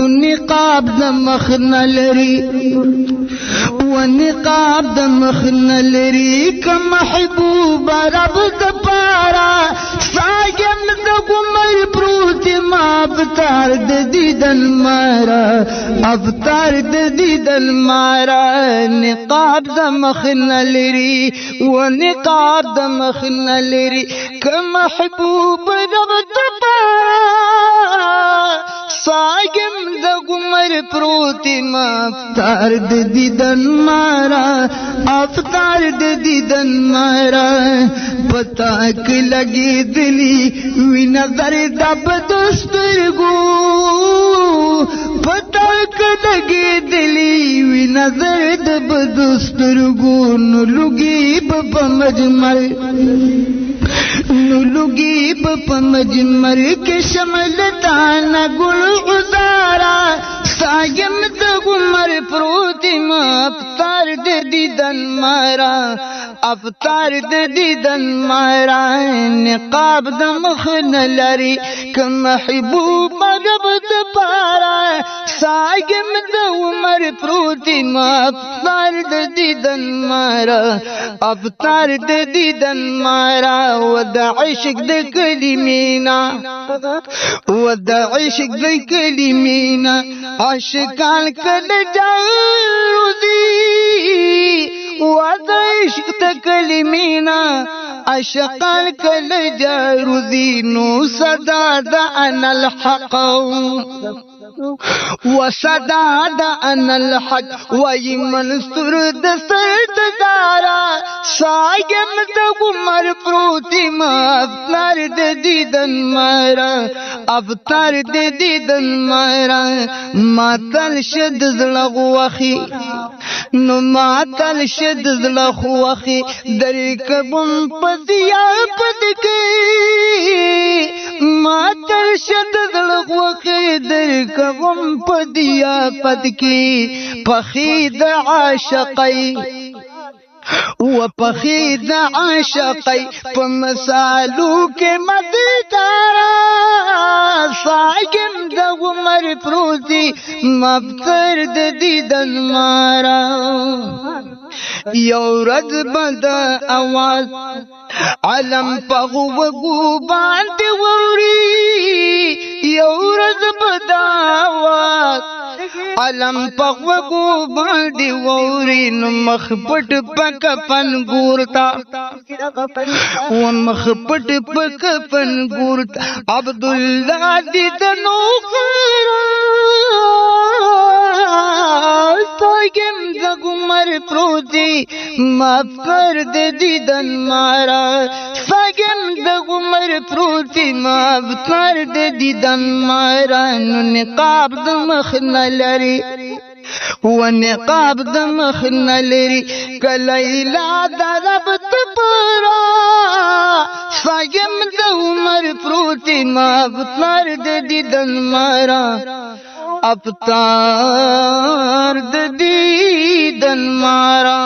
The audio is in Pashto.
نقاب د مخ نه لري و نقاب د مخ نه لري که محبوب رب د پارا سایم د عمر پروت ما افطار د دیدن مارا افطار د دیدن مارا نقاب د مخ نه لري و نقاب د مخ نه لري که محبوب رب د پارا سایم د عمر پروت ما افطار د دیدن مارا افطار د دیدن مارا پتا که لگی دلی وی نظر دب دسترگو پتا که لگی دلی وی نظر دب دسترگو نو لگی بپا مجمر نلوگی بپا مجمر کے شمل دانا گل غزارا سایم د عمر پروتی ما افطار د دیدن مارا افطار د دیدن مارا نقاب د مخ نه لري که محبوب رب د پارا سایم د عمر پروتی ما افطار د دیدن مارا افطار د دیدن مارا و د عشق د کلمینا و د عشق د کلمینا عاشقان کله جاروزی و د عشق د کلمینا عاشقان کله جاروزی نو صدا د انا الحق وصدا دا انا الحق وی منصور د سردارا سایم د عمر پروتی ما افطار د دیدن مارا افطار د دیدن مارا ماتل شد زړه غوخي نو ماتل شد زړه غوخي درکبم پدیا پدکی ماتل شد زړه غوخي درکبم پدیا پدکی پخید عاشقی و پخید عاشقی پمسالو کے مددارا سایم د عمر پروتی مفکر د دیدن مارا یو رد بد آواز علم پغو وگو باندې ووري یو رد بد آواز علم پغوگو باندې ووري نو مخ پټ پکفن ګورتا و مخ پټ پکفن ګورتا عبد الله دې تنو سایم د عمر پروتی معاف کر دے دیدن مارا سایم د عمر پروتی معاف کر دے دیدن مارا نقاب د مخ نه لري و نقاب د مخ نه لري کلیلا د رب تپرا سایم د عمر پروتی معاف کر دے دیدن مارا افطار د دیدن مارا